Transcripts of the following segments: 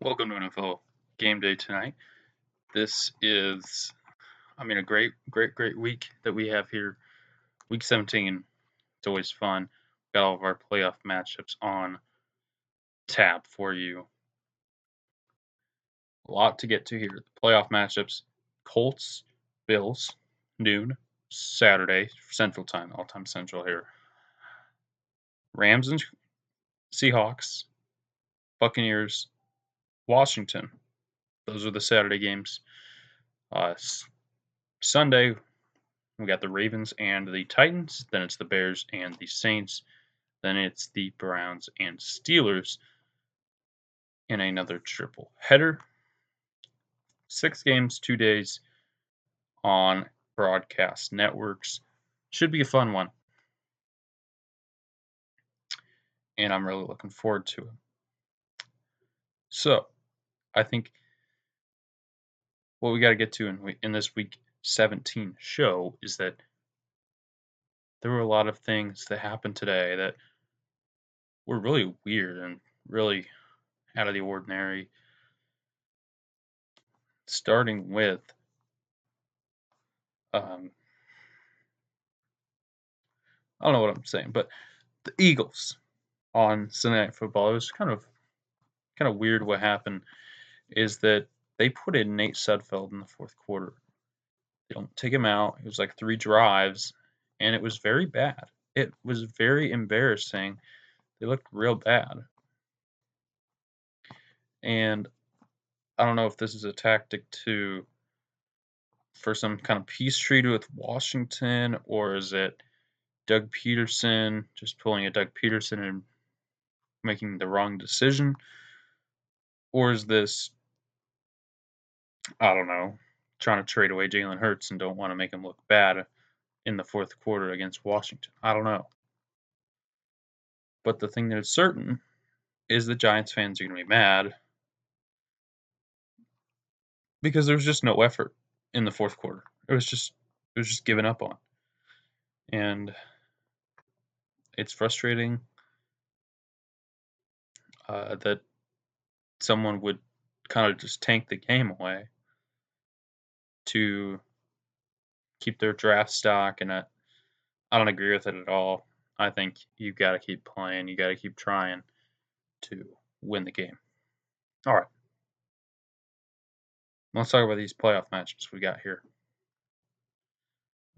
Welcome to NFL Game Day tonight. This is, a great week that we have here. Week 17. It's always fun. Got all of our playoff matchups on tap for you. A lot to get to here. The playoff matchups: Colts, Bills, noon, Saturday, Central Time, all time Central here. Rams and Seahawks, Buccaneers, Washington. Those are the Saturday games. Sunday, we got the Ravens and the Titans. Then it's the Bears and the Saints. Then it's the Browns and Steelers in another triple header. 6 games, 2 days on broadcast networks. Should be a fun one. And I'm really looking forward to it. So, I think what we got to get to in this week 17 show is that there were a lot of things that happened today that were really weird and really out of the ordinary. Starting with I don't know what I'm saying, but the Eagles on Sunday Night Football. It was kind of weird. What happened is that they put in Nate Sudfeld in the fourth quarter. They don't take him out. It was like 3 drives, and it was very bad. It was very embarrassing. They looked real bad, and I don't know if this is a tactic for some kind of peace treaty with Washington, or is it Doug Peterson just pulling a Doug Peterson and making the wrong decision, or is this, I don't know, trying to trade away Jalen Hurts and don't want to make him look bad in the fourth quarter against Washington? I don't know. But the thing that is certain is the Giants fans are going to be mad because there was just no effort in the fourth quarter. It was just given up on, and it's frustrating that someone would kind of just tank the game away to keep their draft stock, and I don't agree with it at all. I think you've got to keep playing. You got to keep trying to win the game. All right, let's talk about these playoff matchups we got here.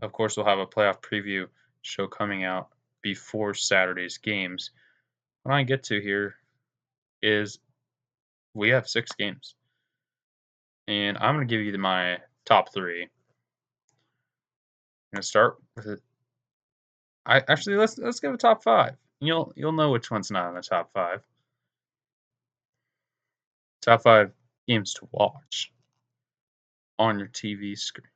Of course, we'll have a playoff preview show coming out before Saturday's games. What I get to here is we have 6 games, and I'm going to give you my top 3. I'm going to start with it. Let's give a top 5. You'll know which one's not in the top 5. Top 5 games to watch on your TV screen.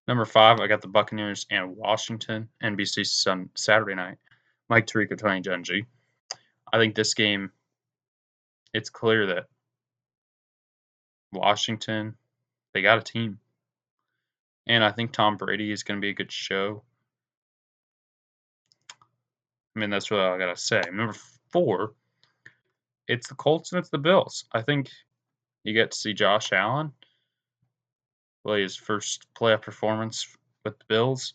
Number 5, I got the Buccaneers and Washington, NBC Saturday night. Mike Tirico, Tony Dungy. I think this game, it's clear that Washington, they got a team. And I think Tom Brady is going to be a good show. I mean, that's what I got to say. Number 4, it's the Colts and it's the Bills. I think you get to see Josh Allen play his first playoff performance with the Bills,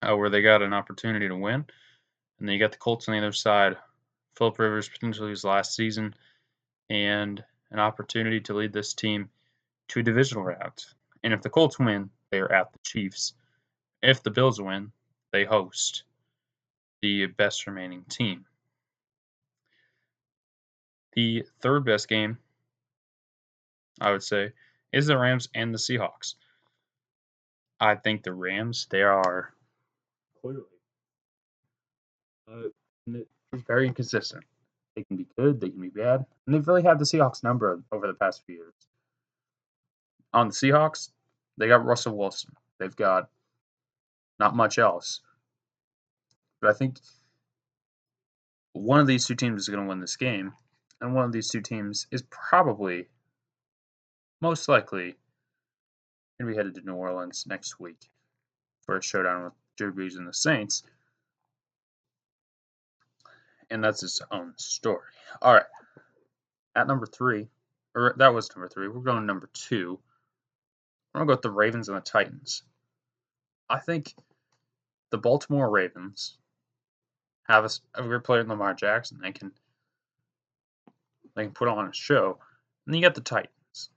where they got an opportunity to win. And then you got the Colts on the other side. Philip Rivers potentially his last season, and an opportunity to lead this team to a divisional round. And if the Colts win, they are at the Chiefs. If the Bills win, they host the best remaining team. The third best game, I would say, is the Rams and the Seahawks. I think the Rams, they are clearly very inconsistent. They can be good, they can be bad, and they've really had the Seahawks number over the past few years. On the Seahawks, they got Russell Wilson. They've got not much else. But I think one of these two teams is going to win this game, and one of these two teams is probably, most likely, going to be headed to New Orleans next week for a showdown with Drew Brees and the Saints. and that's its own story. All right, at number 3, or that was number 3. We're going to number 2. I'm gonna go with the Ravens and the Titans. I think the Baltimore Ravens have a great player in Lamar Jackson. They can put on a show. And then you got the Titans.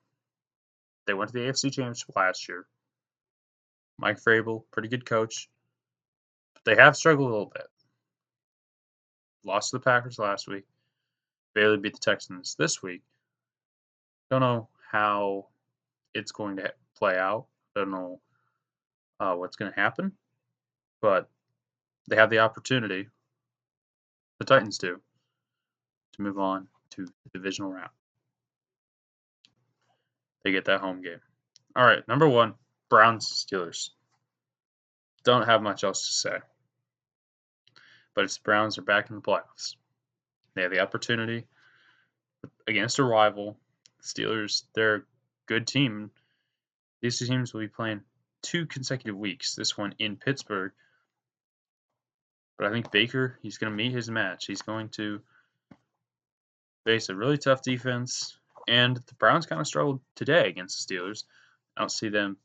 They went to the AFC Championship last year. Mike Vrabel, pretty good coach, but they have struggled a little bit. Lost to the Packers last week. Barely beat the Texans this week. Don't know how it's going to play out. Don't know what's going to happen, but they have the opportunity, the Titans do, to move on to the divisional round. They get that home game. All right, number 1, Browns Steelers. Don't have much else to say, but it's the Browns are back in the playoffs. They have the opportunity against a rival. Steelers, they're a good team. These two teams will be playing 2 consecutive weeks. This one in Pittsburgh. But I think Baker, he's going to meet his match. He's going to face a really tough defense. And the Browns kind of struggled today against the Steelers. I don't see them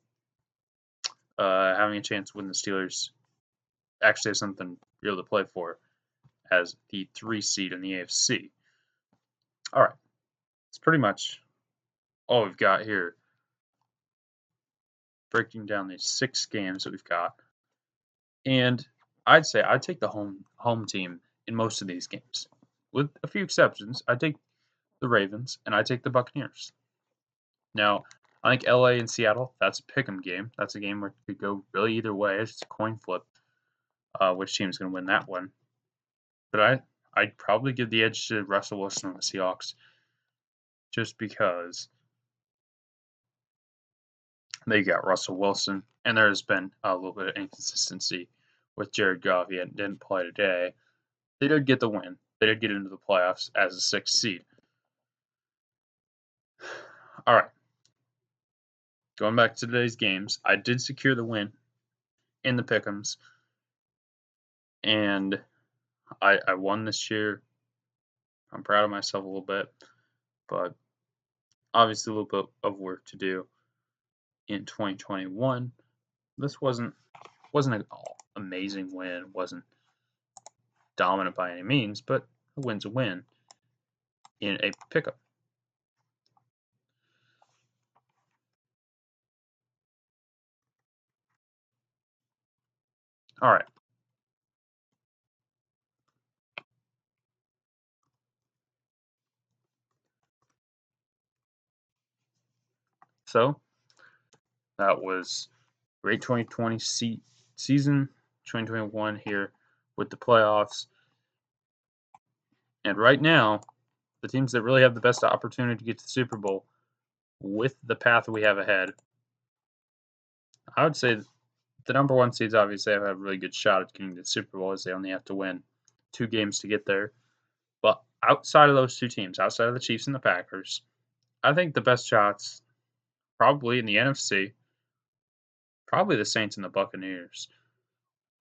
having a chance when the Steelers actually have something real to play for as the 3 seed in the AFC. All right. It's pretty much all we've got here. Breaking down these 6 games that we've got. And I'd say I'd take the home team in most of these games. With a few exceptions, I'd take the Ravens and I'd take the Buccaneers. Now, I think LA and Seattle, that's a pick'em game. That's a game where it could go really either way. It's just a coin flip. Which team's going to win that one? But I'd probably give the edge to Russell Wilson on the Seahawks, just because they got Russell Wilson, and there's been a little bit of inconsistency with Jared Goff. He didn't play today. They did get the win. They did get into the playoffs as a 6th seed. All right. Going back to today's games, I did secure the win in the pick'ems, and I won this year. I'm proud of myself a little bit, but obviously a little bit of work to do in 2021. This wasn't an amazing win. Wasn't dominant by any means, but a win's a win in a pickup. All right. So that was great 2020 season, 2021 here with the playoffs. And right now, the teams that really have the best opportunity to get to the Super Bowl with the path we have ahead, I would say the number 1 seeds obviously have a really good shot at getting to the Super Bowl, as they only have to win 2 games to get there. But outside of those 2 teams, outside of the Chiefs and the Packers, I think the best shots probably in the NFC, probably the Saints and the Buccaneers.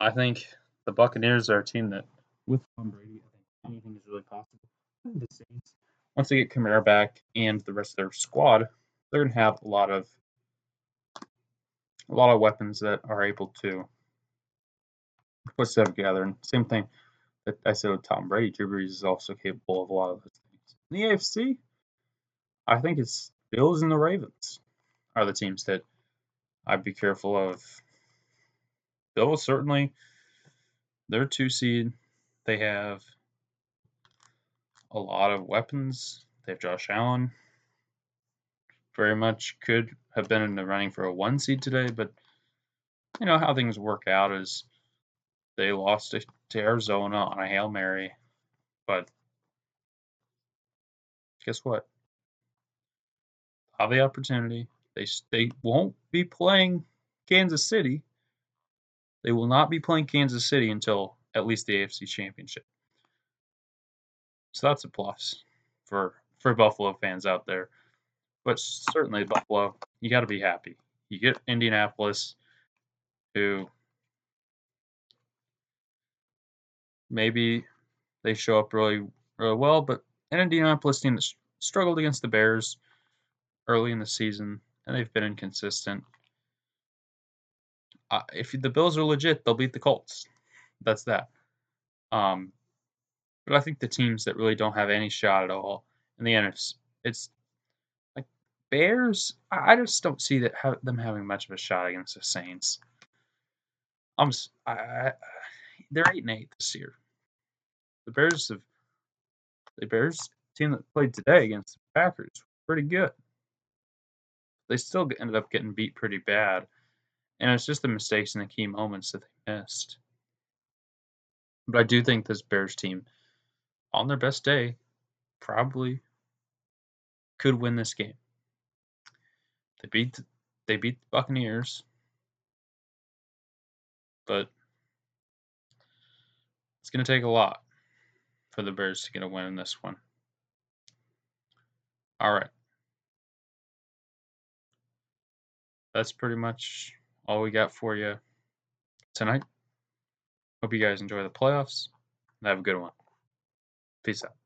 I think the Buccaneers are a team that, with Tom Brady, I think anything is really possible. The Saints, once they get Kamara back and the rest of their squad, they're going to have a lot of weapons that are able to put stuff together. And same thing that I said with Tom Brady, Drew Brees is also capable of a lot of those things. In the AFC, I think it's Bills and the Ravens are the teams that I'd be careful of. Bills certainly, they're 2 seed. They have a lot of weapons. They have Josh Allen. Very much could have been in the running for a 1 seed today, but you know how things work out is they lost to Arizona on a Hail Mary. But guess what? Have the opportunity. They won't be playing Kansas City. They will not be playing Kansas City until at least the AFC Championship. So that's a plus for Buffalo fans out there. But certainly Buffalo, you got to be happy. You get Indianapolis, who maybe They show up really, really well, but an Indianapolis team that struggled against the Bears early in the season, and they've been inconsistent. If the Bills are legit, they'll beat the Colts. That's that. Um, but I think the teams that really don't have any shot at all in the NFC, it's like Bears. I just don't see them having much of a shot against the Saints. I'm s- I- they're 8-8 this year. The Bears team that played today against the Packers pretty good. They still ended up getting beat pretty bad, and it's just the mistakes in the key moments that they missed. But I do think this Bears team, on their best day, probably could win this game. They beat they beat the Buccaneers, but it's going to take a lot for the Bears to get a win in this one. All right, that's pretty much all we got for you tonight. Hope you guys enjoy the playoffs and have a good one. Peace out.